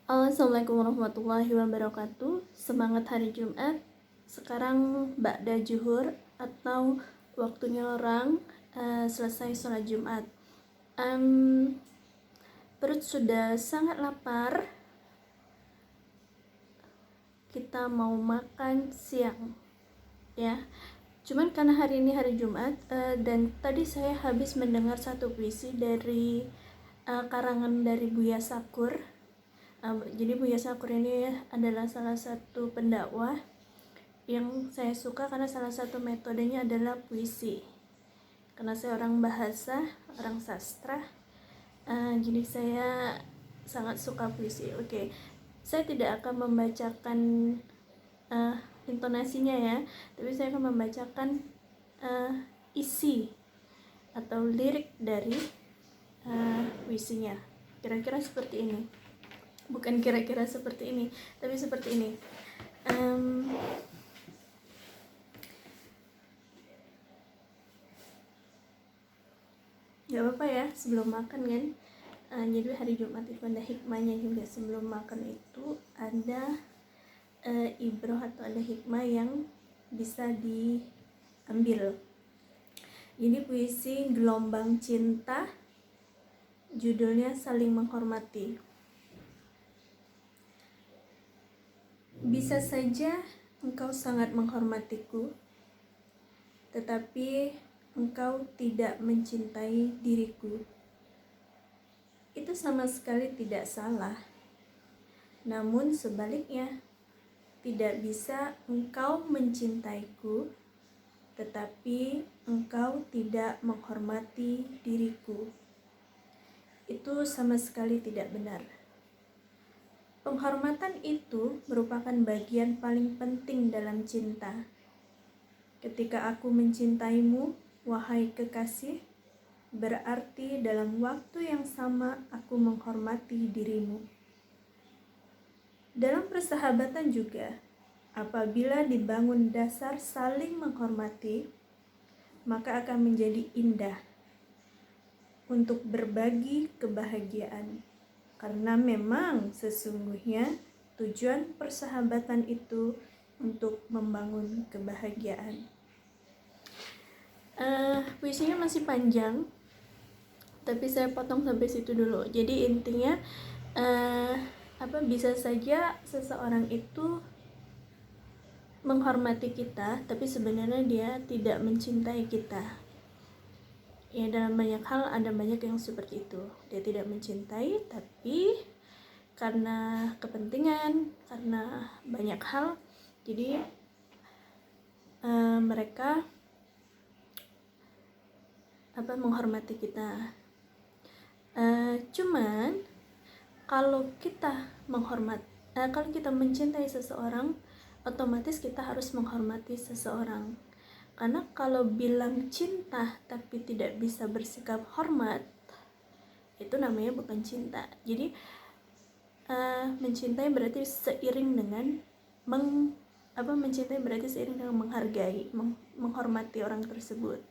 Assalamualaikum warahmatullahi wabarakatuh. Semangat hari Jumat. Sekarang ba'da juhur atau waktunya orang selesai sholat Jumat. Perut sudah sangat lapar. Kita mau makan siang, ya. Cuman karena hari ini hari Jumat dan tadi saya habis mendengar satu puisi dari karangan dari Buya Sakur. Jadi Buya Sakur ini adalah salah satu pendakwah yang saya suka karena salah satu metodenya adalah puisi. Karena saya orang bahasa, orang sastra, jadi saya sangat suka puisi. Oke, saya tidak akan membacakan intonasinya ya, tapi saya akan membacakan isi atau lirik dari puisinya. Kira-kira seperti ini. Bukan kira-kira seperti ini, tapi seperti ini. Gak apa-apa ya, sebelum makan kan. Jadi hari Jumat itu ada hikmahnya juga. Sebelum makan itu ada ibroh atau ada hikmah yang bisa diambil. Ini puisi Gelombang Cinta, judulnya Saling Menghormati. Bisa saja engkau sangat menghormatiku, tetapi engkau tidak mencintai diriku. Itu sama sekali tidak salah. Namun sebaliknya, tidak bisa engkau mencintaiku, tetapi engkau tidak menghormati diriku. Itu sama sekali tidak benar. Penghormatan itu merupakan bagian paling penting dalam cinta. Ketika aku mencintaimu, wahai kekasih, berarti dalam waktu yang sama aku menghormati dirimu. Dalam persahabatan juga, apabila dibangun dasar saling menghormati, maka akan menjadi indah untuk berbagi kebahagiaan. Karena memang sesungguhnya tujuan persahabatan itu untuk membangun kebahagiaan. Puisinya masih panjang, tapi saya potong sampai situ dulu. Jadi intinya bisa saja seseorang itu menghormati kita, tapi sebenarnya dia tidak mencintai kita. Ya, dalam banyak hal ada banyak yang seperti itu. Dia tidak mencintai, tapi karena kepentingan, karena banyak hal, jadi mereka menghormati kita. Cuman kalau kita kalau kita mencintai seseorang, otomatis kita harus menghormati seseorang. Karena kalau bilang cinta tapi tidak bisa bersikap hormat, itu namanya bukan cinta. Jadi mencintai berarti seiring dengan mencintai berarti seiring dengan menghargai, menghormati orang tersebut.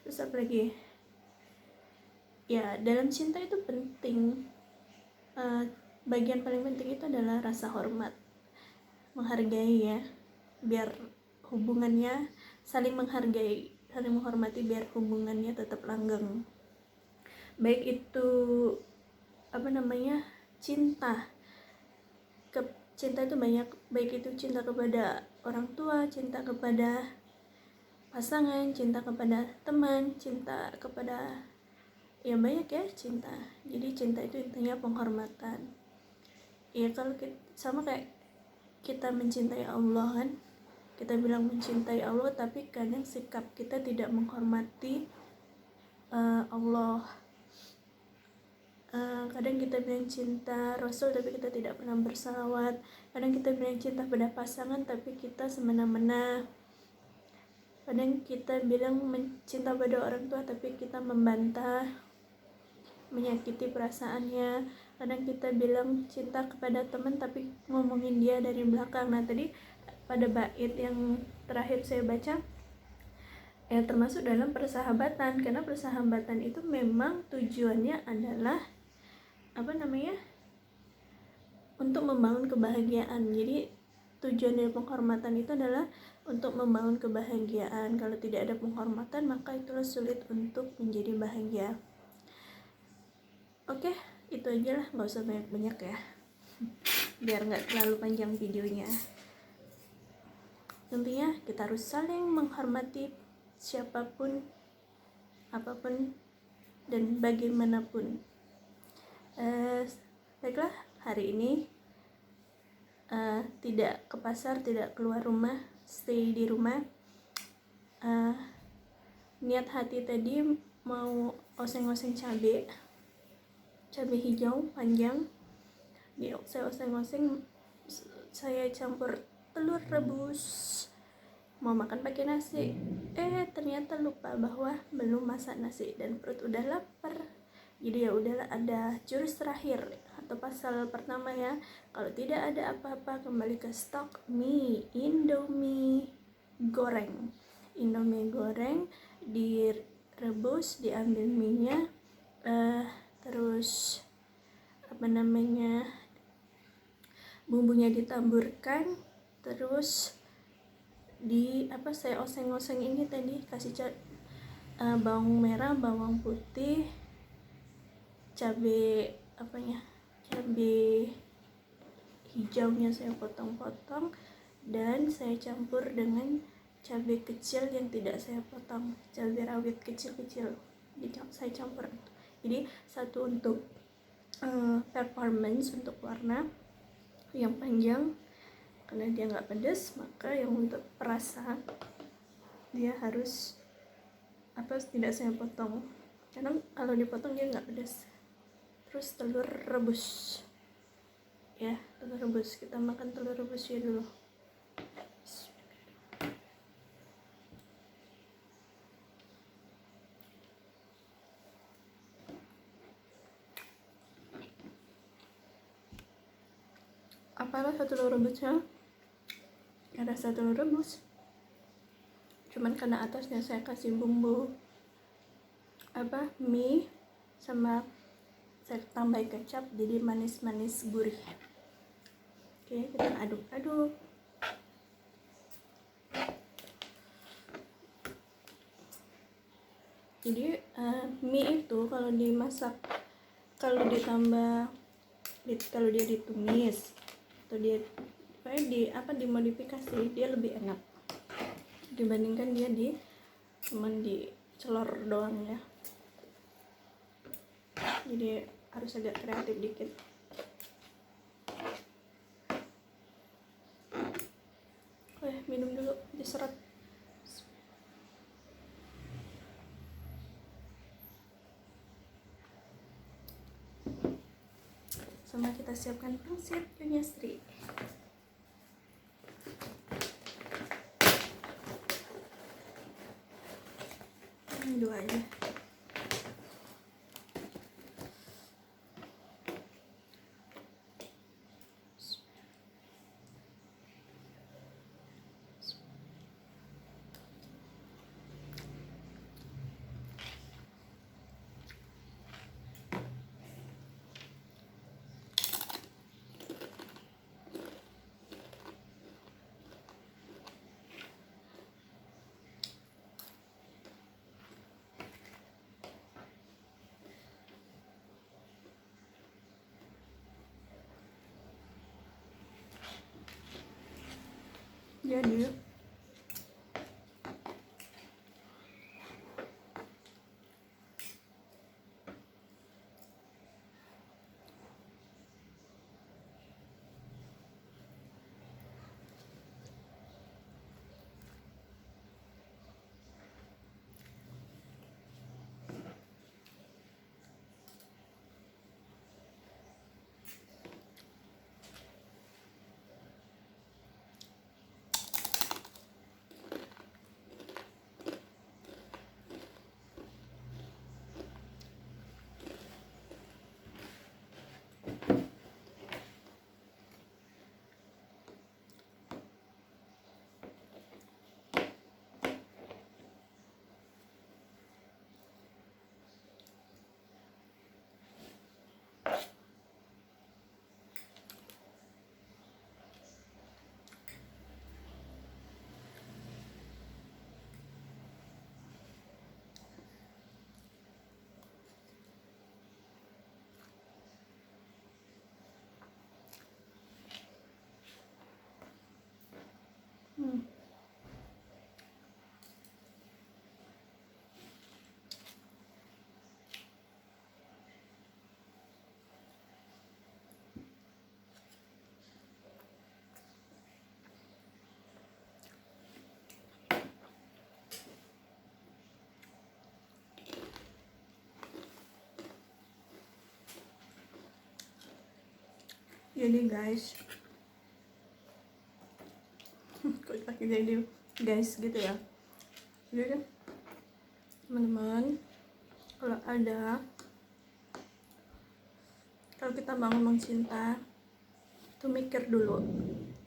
Terus apa lagi? Ya, dalam cinta itu penting. Bagian paling penting itu adalah rasa hormat, menghargai ya, biar hubungannya saling menghargai, saling menghormati, biar hubungannya tetap langgeng. Baik itu cinta. Cinta itu banyak, baik itu cinta kepada orang tua, cinta kepada pasangan, cinta kepada teman, cinta kepada banyak ya cinta. Jadi cinta itu intinya penghormatan. Ya kalau sama kayak kita mencintai Allah kan, kita bilang mencintai Allah, tapi kadang sikap kita tidak menghormati Allah. Kadang kita bilang cinta Rasul tapi kita tidak pernah bersalawat. Kadang kita bilang cinta pada pasangan tapi kita semena-mena. Kadang kita bilang cinta pada orang tua tapi kita membantah, menyakiti perasaannya. Kadang kita bilang cinta kepada teman tapi ngomongin dia dari belakang. Nah tadi pada bait yang terakhir saya baca, termasuk dalam persahabatan, karena persahabatan itu memang tujuannya adalah untuk membangun kebahagiaan. Jadi tujuan dari penghormatan itu adalah untuk membangun kebahagiaan. Kalau tidak ada penghormatan, maka itulah sulit untuk menjadi bahagia. Oke, itu aja lah, nggak usah banyak-banyak ya, biar nggak terlalu panjang videonya. Intinya kita harus saling menghormati siapapun, apapun, dan bagaimanapun. Baiklah, hari ini tidak ke pasar, tidak keluar rumah, stay di rumah. Niat hati tadi mau oseng-oseng cabai hijau panjang. Saya oseng-oseng, saya campur telur rebus, mau makan pakai nasi. Ternyata lupa bahwa belum masak nasi dan perut udah lapar. Jadi ya udahlah, ada jurus terakhir atau pasal pertama ya. Kalau tidak ada apa-apa, kembali ke stok mie Indomie goreng. Indomie goreng direbus, diambil minyak, terus bumbunya ditaburkan, terus saya oseng-oseng ini tadi, kasih bawang merah, bawang putih, cabai hijaunya saya potong-potong, dan saya campur dengan cabai kecil yang tidak saya potong, cabai rawit kecil-kecil, saya campur. Jadi satu untuk performance, untuk warna yang panjang karena dia nggak pedas, maka yang untuk perasa dia harus tidak saya potong, karena kalau dipotong dia nggak pedas. Terus telur rebus ya, kita makan telur rebusnya dulu. Apalah satu telur rebusnya, ada satu telur rebus, cuman karena atasnya saya kasih bumbu mie sama saya tambah kecap, jadi manis-manis gurih. Oke, kita aduk-aduk. Jadi mie itu kalau dimasak, kalau dia ditumis atau dia dimodifikasi, dia lebih enak dibandingkan dia cuman dicelor doang ya. Jadi harus agak kreatif dikit. Minum dulu, diserot. Sama kita siapkan pangsit Nyonya Sri. Ini dua aja. Jadi Jadi guys, kok pakai jadi guys gitu ya. Jadi teman-teman, kalau kita mau ngomong cinta tuh mikir dulu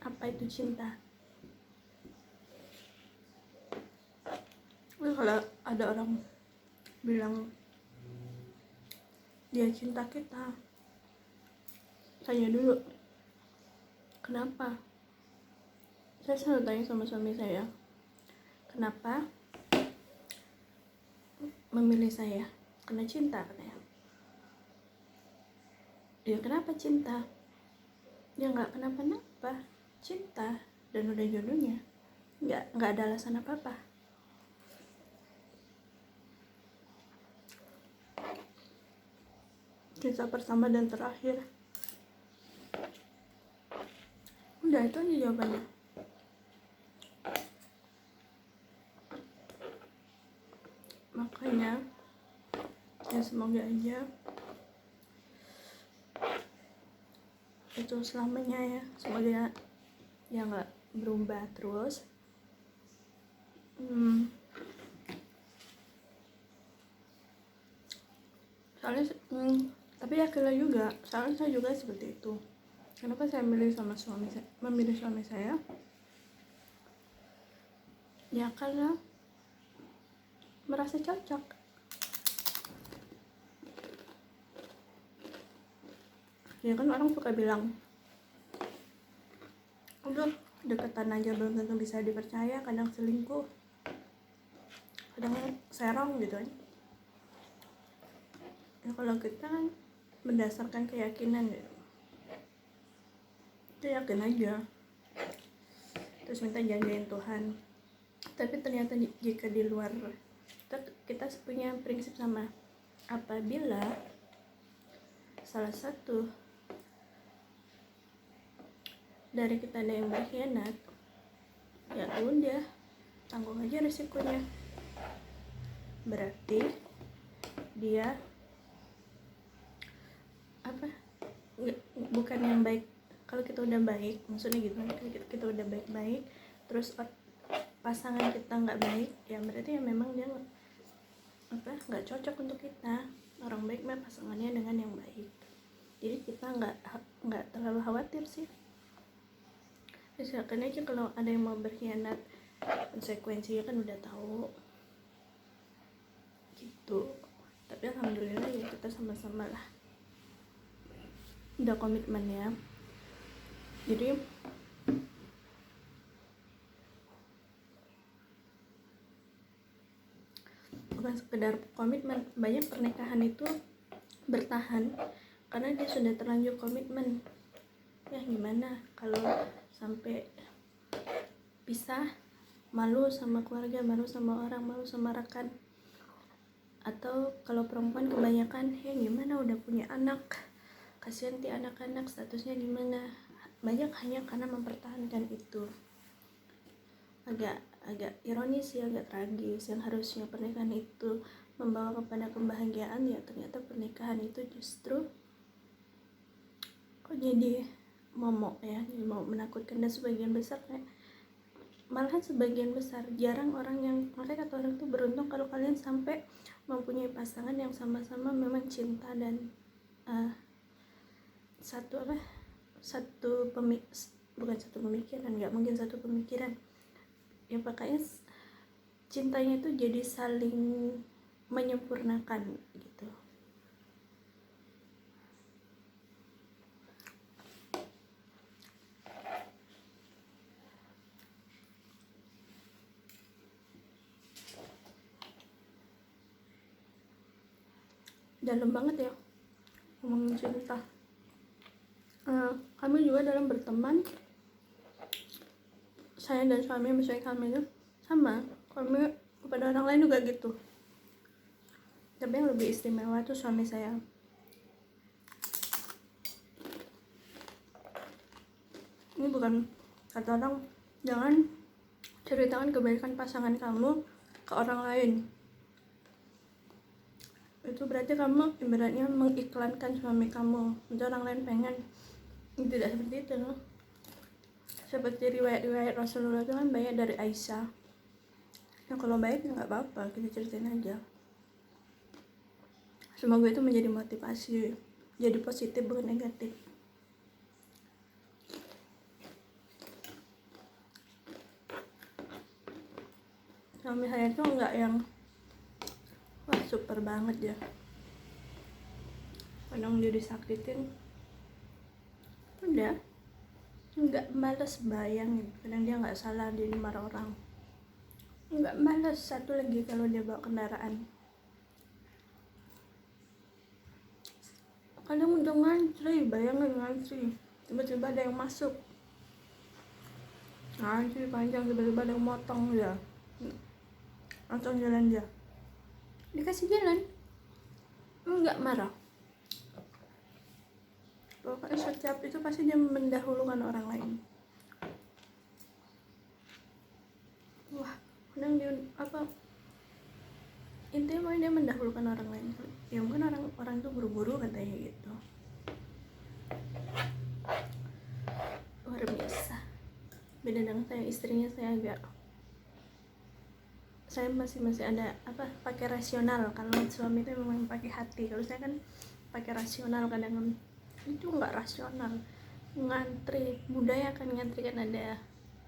apa itu cinta. Kalau ada orang bilang dia cinta kita, tanya dulu kenapa. Saya selalu tanya sama suami saya, kenapa memilih saya? Karena cinta katanya. Ya kenapa cinta? Ya nggak kenapa-napa, cinta dan udah jodohnya, nggak ada alasan apa-apa. Kisah pertama dan terakhir, udah itu aja jawabannya. Makanya ya semoga aja itu selamanya ya, semoga ya nggak berubah terus. Soalnya tapi akhirnya juga, soalnya saya juga seperti itu. Kenapa saya memilih suami saya? Ya karena merasa cocok. Ya kan orang suka bilang, udah deketan aja belum tentu bisa dipercaya, kadang selingkuh, kadang serong gitu kan. Ya kalau kita kan berdasarkan keyakinan gitu, kita yakin aja, terus minta jagain Tuhan. Tapi ternyata jika di luar kita punya prinsip sama, apabila salah satu dari kita ada yang berkhianat, ya udah tanggung aja resikonya. Berarti dia bukan yang baik. Kalau kita udah baik, maksudnya gitu kan, kita udah baik-baik terus pasangan kita nggak baik, ya berarti ya memang dia nggak cocok untuk kita. Orang baik mah pasangannya dengan yang baik. Jadi kita nggak terlalu khawatir sih. Misalkan aja kalau ada yang mau berkhianat, konsekuensinya kan udah tahu gitu. Tapi alhamdulillah ya kita sama-sama lah udah komitmen ya. Jadi bukan sekedar komitmen, banyak pernikahan itu bertahan karena dia sudah terlanjur komitmen. Ya gimana kalau sampai pisah, malu sama keluarga, malu sama orang, malu sama rekan. Atau kalau perempuan kebanyakan, ya gimana udah punya anak, kasihan ti anak-anak statusnya gimana. Banyak hanya karena mempertahankan itu. Agak ironis ya, agak tragis. Yang harusnya pernikahan itu membawa kepada kebahagiaan, ya ternyata pernikahan itu justru kok jadi momok ya, jadi mau menakutkan. Dan sebagian besar malahan sebagian besar, jarang orang yang, makanya kata orang tuh beruntung kalau kalian sampai mempunyai pasangan yang sama-sama memang cinta dan bukan satu pemikiran, nggak mungkin satu pemikiran ya, pakainya cintanya itu jadi saling menyempurnakan gitu. Dalam banget ya ngomongin cinta. Kami juga dalam berteman, saya dan suami, misalnya kami itu sama, kami kepada orang lain juga gitu. Tapi yang lebih istimewa itu suami saya. Ini bukan, kata orang, jangan ceritakan kebaikan pasangan kamu ke orang lain. Itu berarti kamu ibaratnya mengiklankan suami kamu. Nanti orang lain pengen Tidak seperti itu. Seperti riwayat Rasulullah itu kan banyak dari Aisyah. Nah kalau baik ya nggak apa-apa, kita ceritain aja. Semoga itu menjadi motivasi, jadi positif bukan negatif. Suami saya tuh nggak yang wah super banget ya. Kadang dia disakitin, udah nggak malas bayang. Kadang dia nggak salah, dia dimarah orang, nggak malas. Satu lagi kalau dia bawa kendaraan, kadang udah ngantri, bayangin ngantri, tiba-tiba ada yang masuk, ngantri panjang, tiba-tiba ada yang motong dia, langsung jalan dia, dikasih jalan, nggak marah. Pokoknya setiap itu pasti dia mendahulukan orang lain. Wah, kadang dia apa, intinya dia mendahulukan orang lain. Ya mungkin orang itu buru-buru katanya gitu. Luar biasa. Beda dengan saya, istrinya saya agak, saya masih ada apa, pakai rasional. Kalau suami itu memang pakai hati, kalau saya kan pakai rasional. Kadang itu nggak rasional, ngantri, budaya kan ngantri kan ada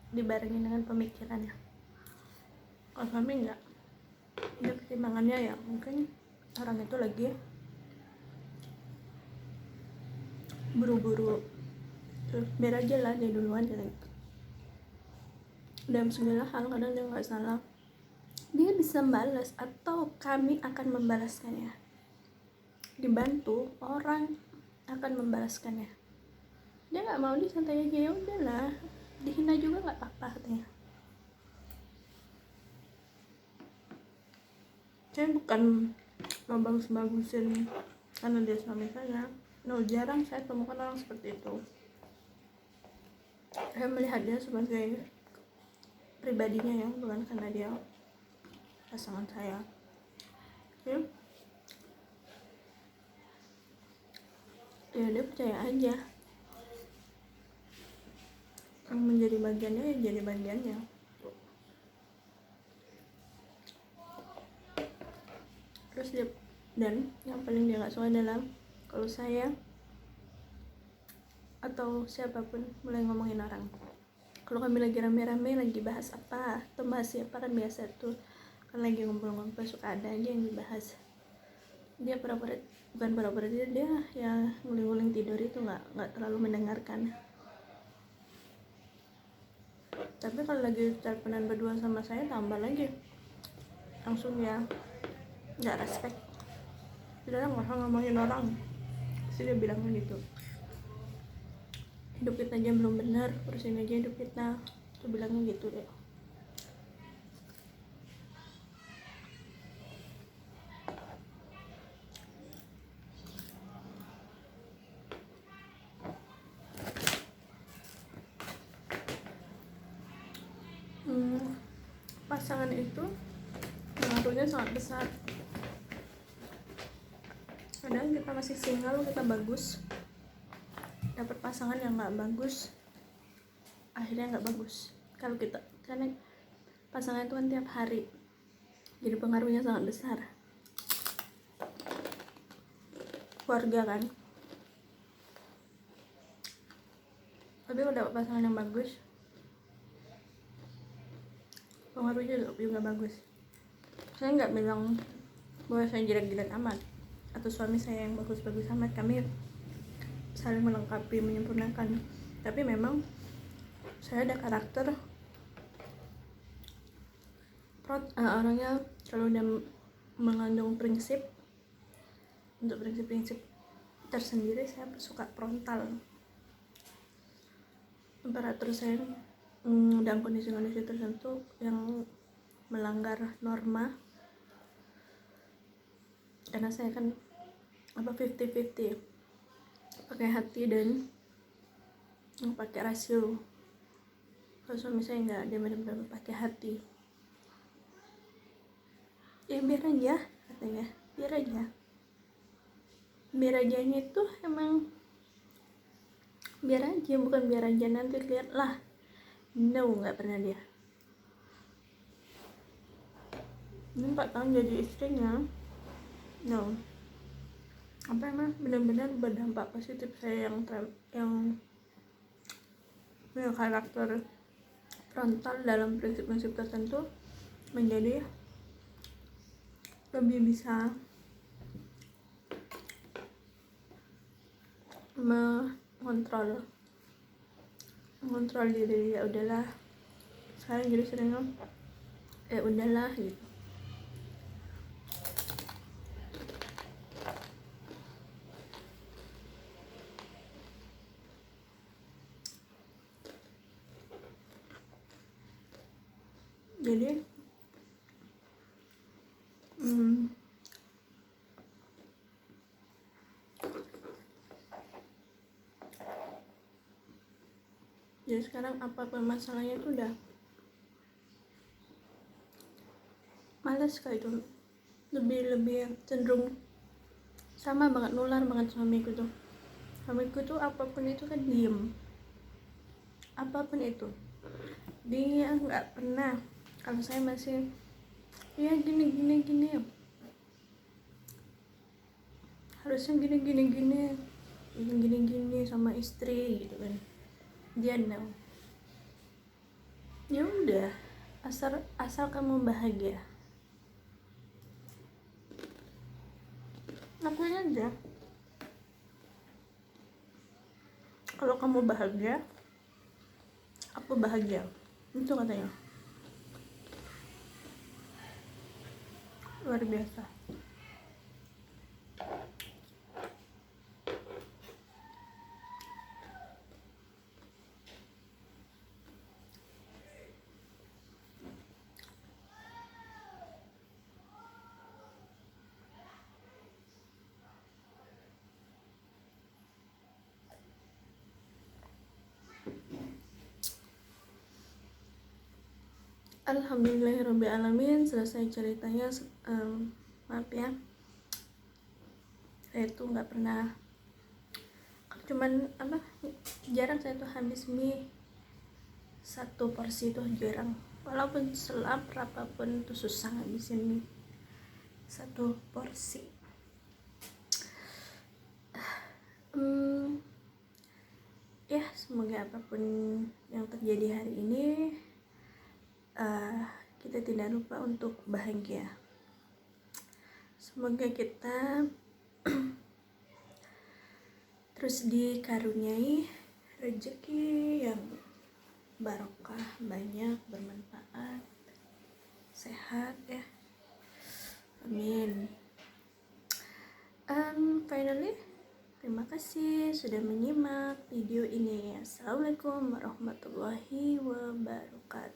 dibarengi dengan pemikirannya. Kalau suami nggak, ada pertimbangannya ya, mungkin orang itu lagi buru-buru, biar aja lah dia duluan gitu. Dalam segala hal kadang dia nggak salah, dia bisa balas atau kami akan membalaskannya. Dibantu orang akan membalaskannya. Dia nggak mau, dia santai aja, ya udahlah, dihina juga nggak apa-apa katanya. Saya bukan mau bagus-bagusin karena dia suami saya. No, jarang saya temukan orang seperti itu. Saya melihat dia sebagai pribadinya ya, bukan karena dia pasangan saya. Ya, ya dia percaya aja. Yang menjadi bagiannya ya jadi bagiannya. Terus dia, dan yang paling dia nggak suka adalah kalau saya atau siapapun mulai ngomongin orang. Kalau kami lagi rame-rame lagi bahas apa atau bahas siapa, kan biasa tuh kan lagi ngumpul-ngumpul suka ada aja yang dibahas. Dia bukan pura-pura, dia ya nguling-nguling tidur itu nggak terlalu mendengarkan. Tapi kalau lagi teleponan berdua sama saya tambah lagi, langsung ya nggak respect. Udah nggak usah ngomongin orang, pasti dia bilangnya gitu. Hidup kita aja belum benar, urusin aja hidup kita, tuh bilangnya gitu deh. Pasangan itu pengaruhnya sangat besar. Kadang kita masih single, kita bagus, dapat pasangan yang nggak bagus, akhirnya nggak bagus. Kalau kita, karena pasangan itu kan tiap hari, jadi pengaruhnya sangat besar. Keluarga kan, tapi kalau dapat pasangan yang bagus, pengaruhnya juga bagus. Saya nggak bilang bahwa saya jelek-jelek amat atau suami saya yang bagus-bagus amat. Kami saling melengkapi, menyempurnakan. Tapi memang saya ada karakter orangnya kalau udah mengandung prinsip, untuk prinsip-prinsip tersendiri, saya suka frontal. Temperatur saya dalam kondisi-kondisi tertentu yang melanggar norma, karena saya kan 50-50, pakai hati dan pakai rasio. Kalau suami saya enggak, dia benar-benar pakai hati. Ya biar aja katanya, biar aja ini tuh emang biar aja, bukan biar aja nanti lihat lah, no, nggak pernah dia. Ini 4 tahun jadi istrinya, no. Apa emang benar-benar berdampak positif saya yang punya karakter frontal dalam prinsip-prinsip tertentu menjadi lebih bisa mengontrol diri. Ya udahlah, sekarang jadi sering udahlah gitu. Jadi jadi sekarang apapun masalahnya itu udah males kayak itu, lebih cenderung sama banget, nular banget suamiku tuh. Suamiku tuh apapun itu kan diem, apapun itu dia nggak pernah. Kalau saya masih ya gini harusnya gini sama istri gitu kan, dia no. Ya udah, asal kamu bahagia, lakuin aja. Kalau kamu bahagia, aku bahagia, itu katanya. Luar biasa. Alhamdulillahirrabbilalamin, selesai ceritanya. Maaf ya, saya tuh nggak pernah, cuman jarang saya tuh habis mie 1 porsi tuh jarang. Walaupun selapar apapun tuh susah ngabisin mie 1 porsi. Ya semoga apapun yang terjadi hari ini kita tidak lupa untuk bahagia. Semoga kita terus dikaruniai rezeki yang barokah, banyak, bermanfaat, sehat ya, amin. Finally, terima kasih sudah menyimak video ini. Assalamualaikum warahmatullahi wabarakatuh.